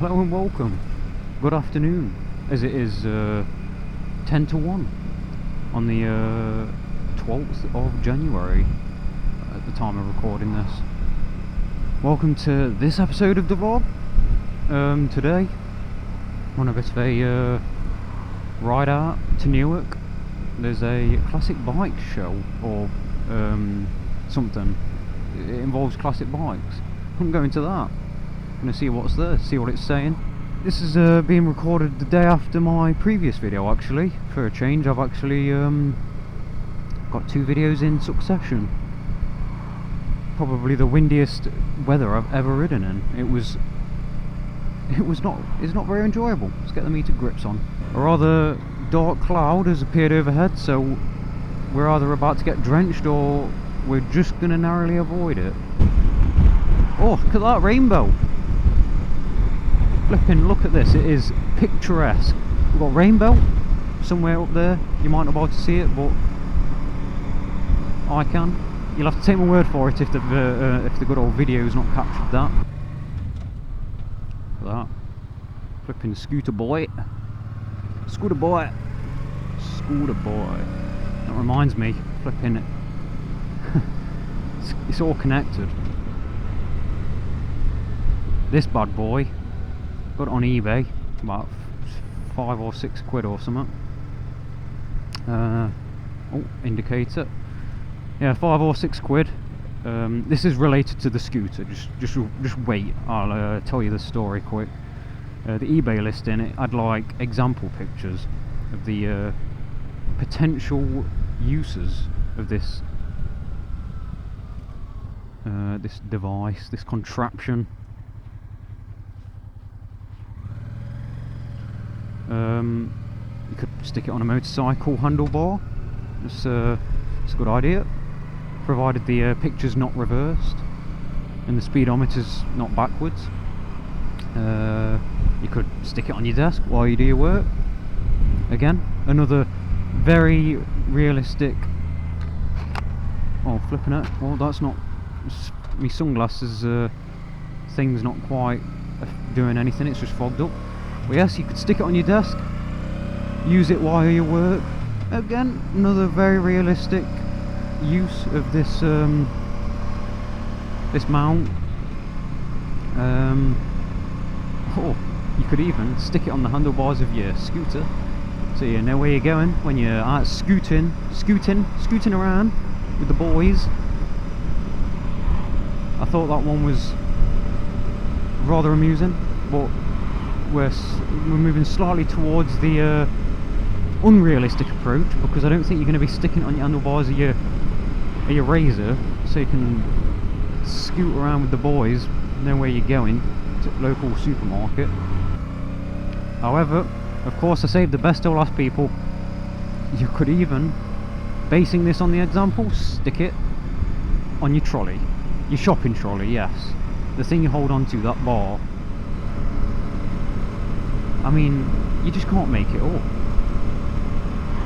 Hello and welcome. Good afternoon, as it is 10 to 1 on the 12th of January at the time of recording this. Welcome to this episode of Deauvlog. Today, on a bit of a ride out to Newark. There's a classic bike show, or something. It involves classic bikes. I'm going to that. Gonna see what's there, see what it's saying. This is being recorded the day after my previous video, actually. For a change, I've actually got 2 videos in succession. Probably the windiest weather I've ever ridden in. It's not very enjoyable. Let's get the meter grips on. A rather dark cloud has appeared overhead, so we're either about to get drenched or we're just gonna narrowly avoid it. Oh, look at that rainbow! Flipping, look at this, it is picturesque. We've got rainbow somewhere up there. You might not be able to see it, but I can. You'll have to take my word for it if the good old video's not captured that. Look at that. Flipping scooter boy. Scooter boy. Scooter boy. That reminds me, flipping it. It's all connected. This bad boy, got it on eBay, about 5 or 6 quid or something. Oh, indicator. Yeah, 5 or 6 quid. This is related to the scooter. Just wait. I'll tell you the story quick. The eBay listing, it had like example pictures of the potential uses of this this device, this contraption. You could stick it on a motorcycle handlebar. It's a good idea, provided the picture's not reversed and the speedometer's not backwards. You could stick it on your desk while you do your work. Again, another very realistic. Oh, flipping it. Well, that's not. My sunglasses thing's not quite doing anything. It's just fogged up. But yes, you could stick it on your desk, use it while you work. Again, another very realistic use of this this mount. Oh, you could even stick it on the handlebars of your scooter, so you know where you're going when you're out scooting around with the boys. I thought that one was rather amusing, but we're moving slightly towards the unrealistic approach, because I don't think you're going to be sticking it on your handlebars of your Razor so you can scoot around with the boys, know where you're going, to the local supermarket. However, of course, I saved the best till last, people. You could even, basing this on the example, stick it on your trolley, your shopping trolley. Yes, the thing you hold on to, that bar. I mean, you just can't make it up.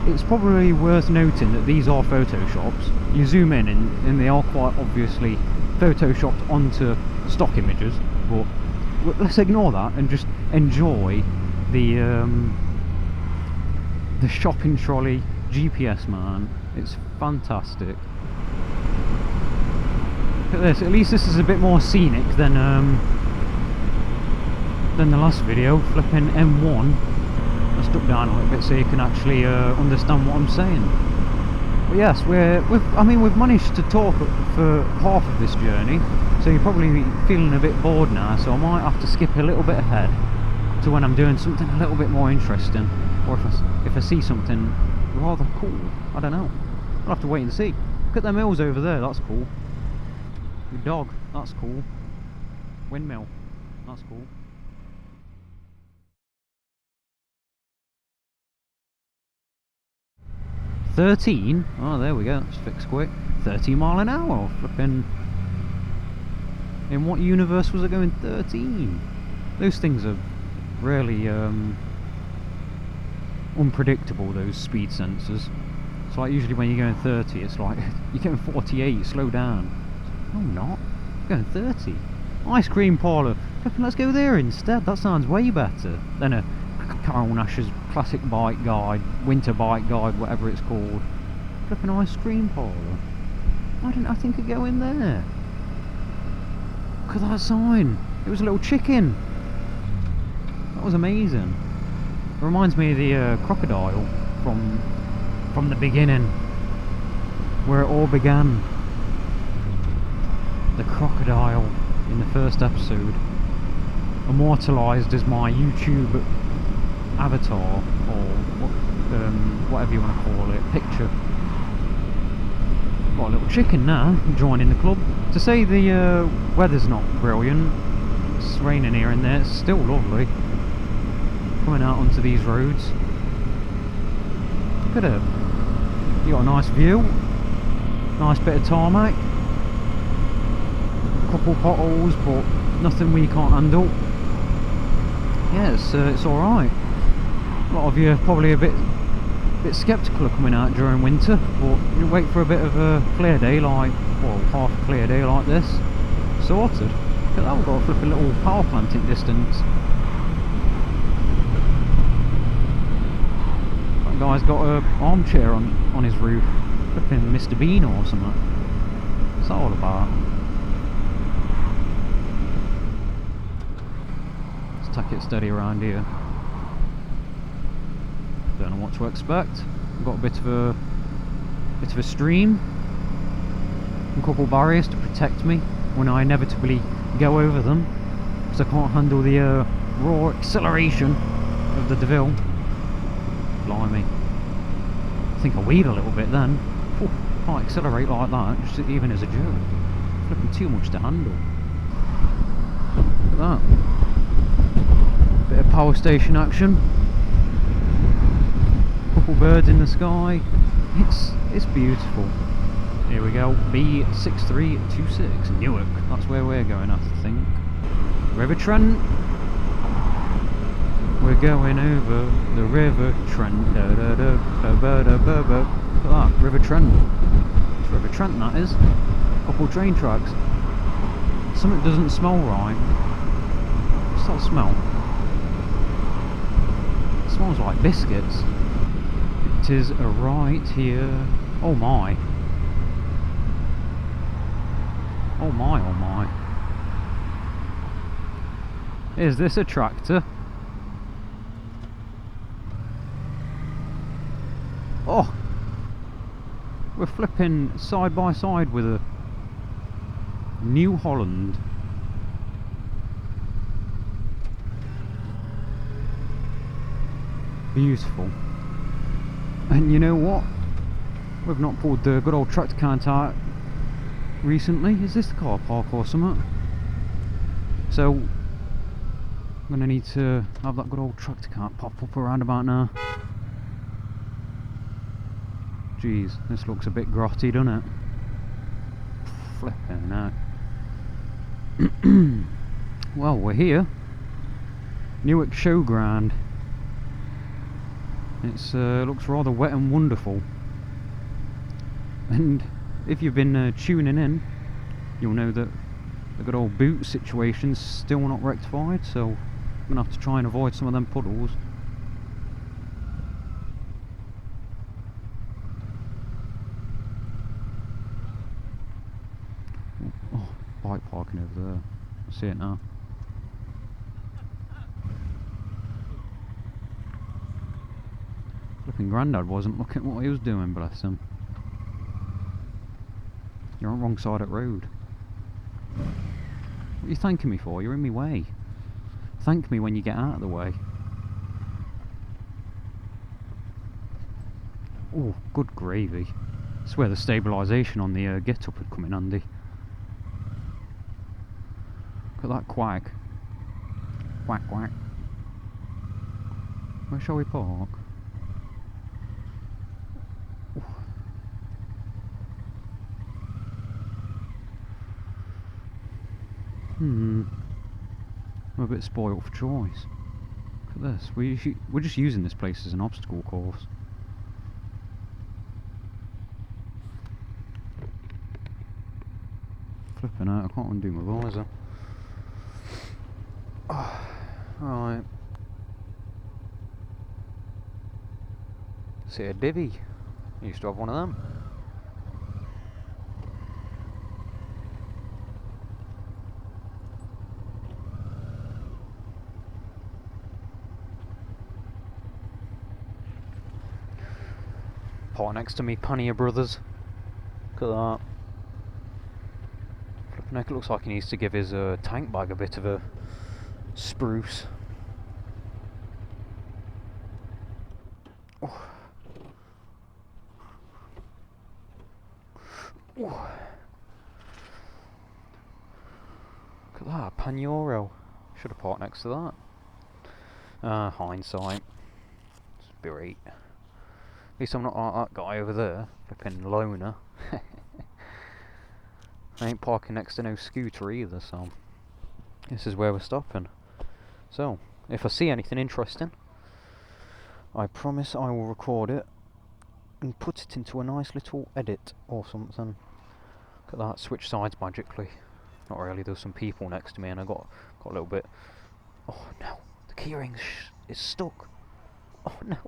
It's probably worth noting that these are photoshops. You zoom in and they are quite obviously photoshopped onto stock images, but let's ignore that and just enjoy the shopping trolley GPS, man. It's fantastic. Look at this. At least this is a bit more scenic than the last video. Flipping M1. Let's duck down a little bit so you can actually understand what I'm saying. But yes, we've managed to talk for half of this journey, so you're probably feeling a bit bored now. So I might have to skip a little bit ahead to when I'm doing something a little bit more interesting, or if I see something rather cool. I don't know. I'll have to wait and see. Look at them hills over there. That's cool. Your dog. That's cool. Windmill. That's cool. $13? Oh, there we go. That's fixed quick. 13 mile an hour. Flipping. In what universe was it going 13? Those things are really unpredictable, those speed sensors. It's like usually when you're going 30, it's like you're going 48, slow down. No, I'm not. I'm going 30. Ice cream parlour. Flipping, let's go there instead. That sounds way better than a Carole Nash's classic bike guide, winter bike guide, whatever it's called. Flipping ice cream parlour. Why didn't I think of going there? Look at that sign. It was a little chicken. That was amazing. It reminds me of the crocodile from the beginning, where it all began. The crocodile in the first episode, immortalised as my YouTube avatar, or whatever you want to call it, picture. Got a little chicken now, joining the club. To say the weather's not brilliant, it's raining here and there, it's still lovely. Coming out onto these roads. Look at it. You got a nice view, nice bit of tarmac. Couple potholes, but nothing we can't handle. Yeah, it's alright. A lot of you are probably a bit sceptical of coming out during winter, but you wait for a bit of a clear day, like, well, half a clear day like this. Sorted. Look at that, we've got a flipping little power plant in distance. That guy's got an armchair on his roof. Flipping Mr. Bean or something. What's that all about? Take it steady around here. Don't know what to expect. We've got a bit of a stream, and a couple barriers to protect me when I inevitably go over them, because I can't handle the raw acceleration of the Deauville. Blimey! I think I weed a little bit then. Ooh, can't accelerate like that, just even as a joke. Flipping too much to handle. Look at that. Bit of power station action. Couple birds in the sky. It's beautiful. Here we go. B6326 Newark. That's where we're going, I think. River Trent. We're going over the River Trent. Da, da, da, da, da, da, da, da. Look at that, River Trent. It's River Trent, that is. Couple train tracks. Something doesn't smell right. What's that smell? Smells like biscuits. It is right here. Oh my. Oh my, oh my. Is this a tractor? Oh! We're flipping side by side with a New Holland. Beautiful. And you know what? We've not pulled the good old tractor count out recently. Is this the car park or something? So I'm gonna need to have that good old tractor count pop up around about now. Jeez, this looks a bit grotty, doesn't it? Flipping out. Well, we're here. Newark Showground. It's looks rather wet and wonderful. And if you've been tuning in, you'll know that the good old boot situation's still not rectified, so I'm gonna have to try and avoid some of them puddles. Oh, bike parking over there. I see it now. Flipping Grandad wasn't looking at what he was doing, bless him. You're on the wrong side of the road. What are you thanking me for? You're in my way. Thank me when you get out of the way. Oh, good gravy. That's where the stabilisation on the get-up had come in handy. Look at that quack. Quack, quack. Where shall we park? I'm a bit spoiled for choice. Look at this. We're just using this place as an obstacle course. Flipping out, I can't undo my visor. Right. See a divvy. Used to have one of them. Part next to me, Pannier Brothers. Look at that. Flipping heck, it looks like he needs to give his tank bag a bit of a spruce. Oh. Oh. Look at that, Pagnoro. Should have parked next to that. Hindsight. It's great. At least I'm not like that guy over there, flipping loner. I ain't parking next to no scooter either, so this is where we're stopping. So, if I see anything interesting, I promise I will record it and put it into a nice little edit or something. Look at that, switch sides magically. Not really, there's some people next to me and I got a little bit... Oh no, the keyring is stuck. Oh no.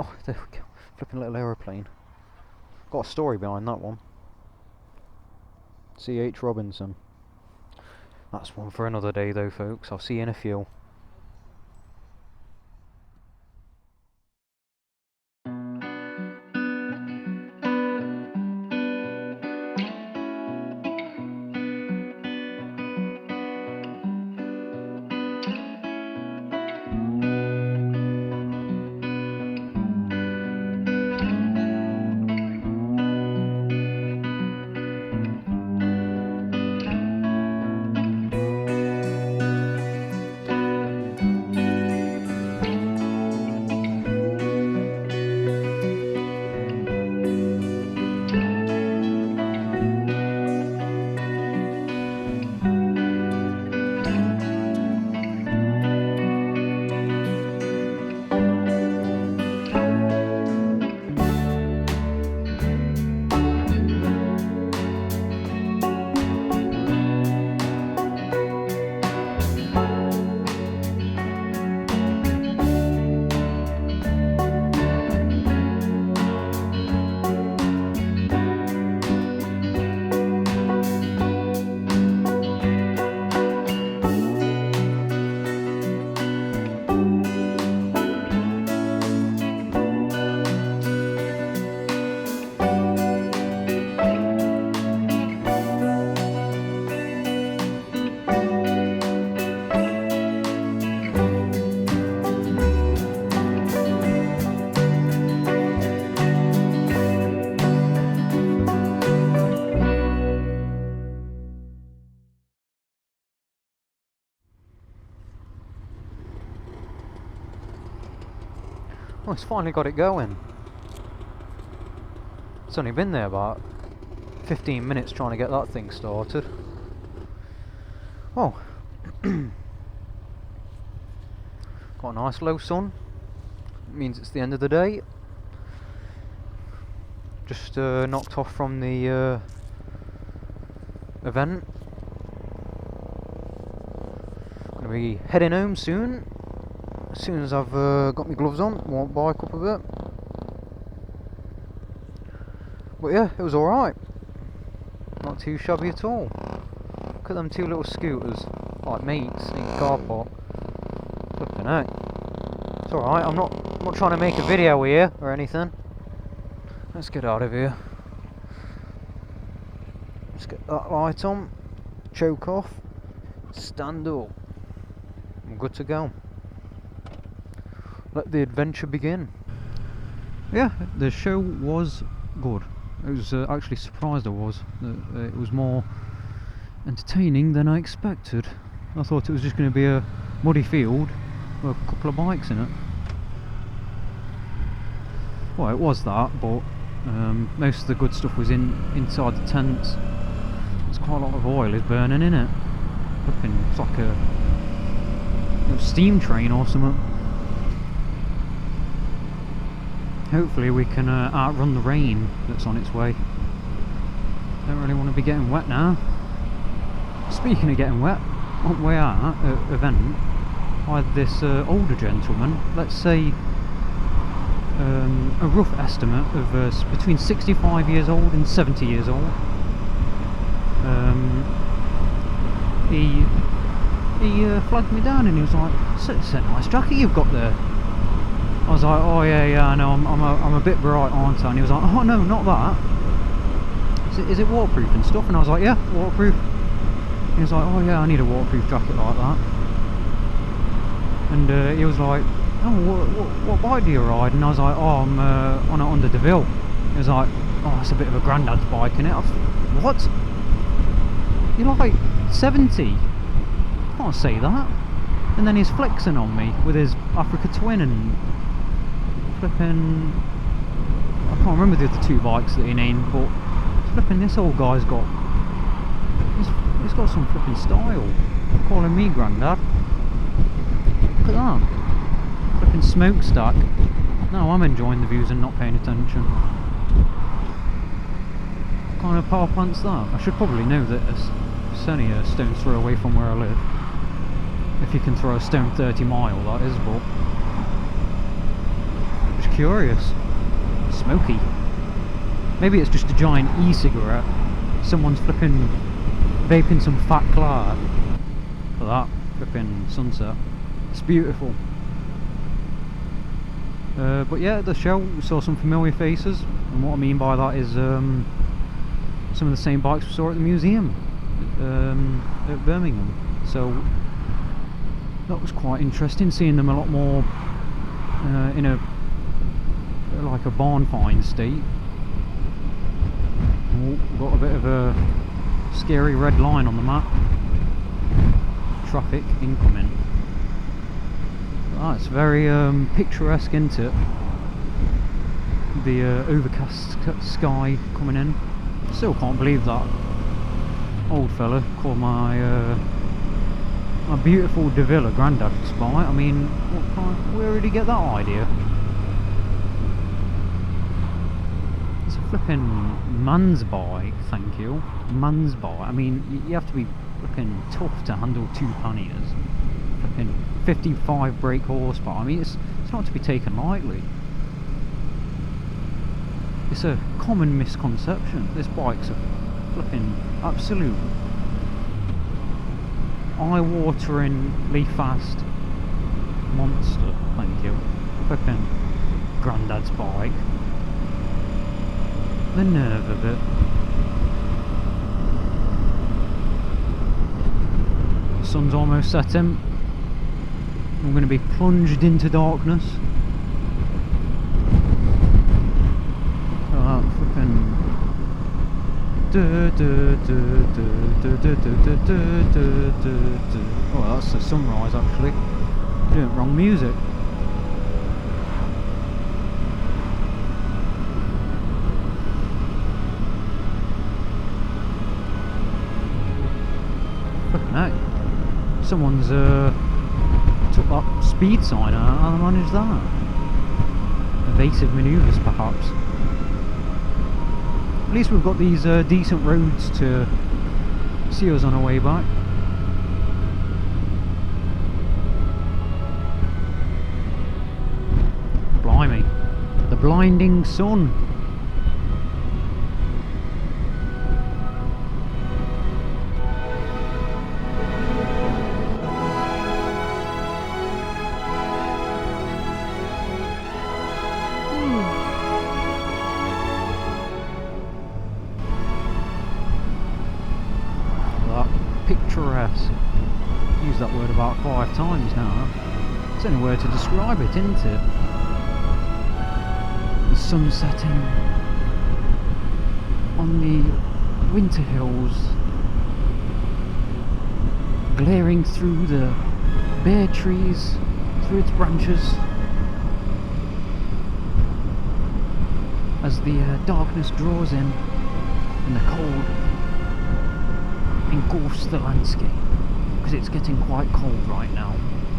Oh, there we go. Flipping little aeroplane. Got a story behind that one. C.H. Robinson. That's one for another day though, folks. I'll see you in a few. Oh, it's finally got it going. It's only been there about 15 minutes trying to get that thing started. Oh. Got a nice low sun. It means it's the end of the day. Just knocked off from the event. Gonna be heading home soon. As soon as I've got my gloves on, warm bike up a bit. But yeah, it was alright. Not too shabby at all. Look at them two little scooters, like mates in the car park. Flipping heck. It's alright, I'm not trying to make a video here or anything. Let's get out of here. Let's get that light on, choke off, stand up. I'm good to go. Let the adventure begin. Yeah, the show was good. I was actually surprised I was. It was more entertaining than I expected. I thought it was just going to be a muddy field with a couple of bikes in it. Well, it was that, but most of the good stuff was inside the tents. There's quite a lot of oil is burning in it. It's like a steam train or something. Hopefully we can outrun the rain that's on its way. Don't really want to be getting wet now. Speaking of getting wet, on the way out event, I had this older gentleman, let's say a rough estimate of between 65 years old and 70 years old. He flagged me down and he was like, "It's a nice jacket you've got there." I was like, "Oh yeah, I know, I'm a bit bright, aren't I?" And he was like, "Oh no, not that. Is it waterproof and stuff?" And I was like, "Yeah, waterproof." And he was like, "Oh yeah, I need a waterproof jacket like that." And he was like, "Oh, what bike do you ride?" And I was like, "Oh, I'm on the Deauville." He was like, "Oh, it's a bit of a granddad's bike, innit?" I was like, "What? You're like 70? Can't say that." And then he's flexing on me with his Africa Twin and flipping, I can't remember the other two bikes that he named, but flipping this old guy's got, he's got some flipping style. Calling me granddad. Look at that. Flipping smokestack. No, I'm enjoying the views and not paying attention. What kind of power plant's that? I should probably know this. It's only a stone's throw away from where I live. If you can throw a stone 30 mile, that is, but just curious. Smoky. Maybe it's just a giant e-cigarette. Someone's flipping vaping some fat cloud. Look at that flipping sunset. It's beautiful. But yeah, at the show we saw some familiar faces, and what I mean by that is some of the same bikes we saw at the museum at Birmingham. So that was quite interesting, seeing them a lot more in a like a barn find state. Oh, got a bit of a scary red line on the map. Traffic incoming. It's very picturesque, isn't it? The overcast sky coming in. Still can't believe that old fella called my beautiful Deauville a granddad's bike. I mean, where did he get that idea? It's a flipping man's bike, thank you. Man's bike. I mean, you have to be flipping tough to handle two panniers. Flipping 55 brake horsepower. I mean, it's not to be taken lightly. It's a common misconception. This bike's a flipping absolute eye-wateringly fast monster, thank you. Flipping granddad's bike. The nerve of it. The sun's almost setting. I'm going to be plunged into darkness. Flipping. Oh, that's the sunrise actually. Doing wrong music. Flipping heck. Someone's took that speed sign out. How they managed that? Evasive manoeuvres perhaps. At least we've got these decent roads to see us on our way back. Blimey. The blinding sun. Picturesque. Used that word about 5 times now. It's the only word to describe it, isn't it? The sun setting on the winter hills, glaring through the bare trees, through its branches, as the darkness draws in and the cold engulfs the landscape, because it's getting quite cold right now.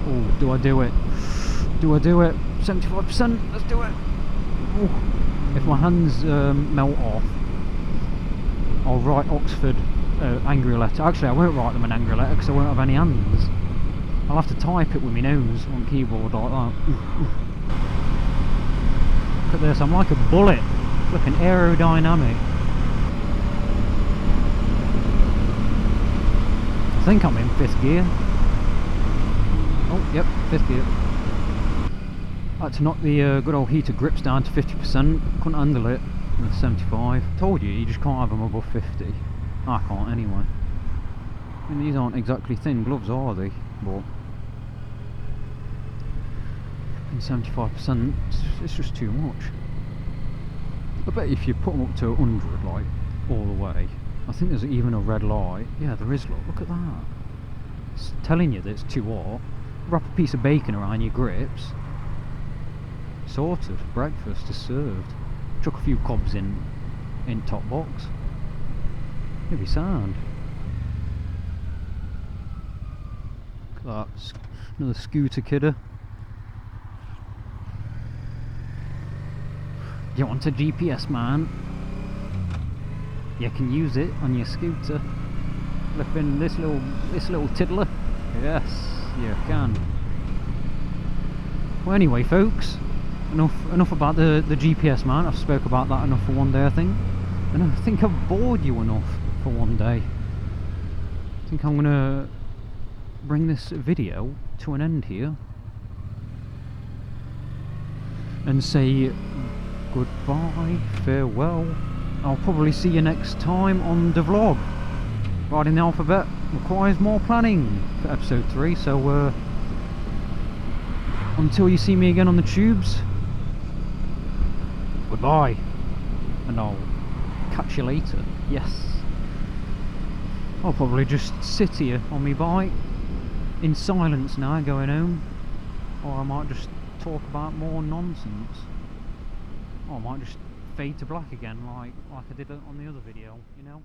Oh, do I do it? Do I do it? 75%, let's do it! Ooh. If my hands melt off, I'll write Oxford angry letter. Actually, I won't write them an angry letter because I won't have any hands. I'll have to type it with my nose on keyboard like that. Look at this, I'm like a bullet. Flipping aerodynamic. I think I'm in 5th gear. Oh, yep, 5th gear. I had to knock the good old heater grips down to 50%. Couldn't handle it with 75. Told you, you just can't have them above 50. I can't anyway. I mean, these aren't exactly thin gloves, are they? But in 75%, it's just too much. I bet if you put them up to 100, like, all the way, I think there's even a red light. Yeah, there is, look at that. It's telling you that it's too hot. Wrap a piece of bacon around your grips. Sorted. Breakfast is served. Chuck a few cobs in top box. It'll be sound. Look at that. Another scooter kidder. You want a GPS, man? You can use it on your scooter. Flipping this little tiddler. Yes, you can. Well, anyway, folks, enough about the GPS, man. I've spoke about that enough for one day, I think. And I think I've bored you enough for one day. I think I'm gonna bring this video to an end here and say goodbye, farewell. I'll probably see you next time on Deauvlog. Writing the alphabet requires more planning for episode 3, so until you see me again on the tubes, goodbye, and I'll catch you later. Yes, I'll probably just sit here on my bike in silence now going home, or I might just talk about more nonsense, or I might just fade to black again like I did on the other video, you know.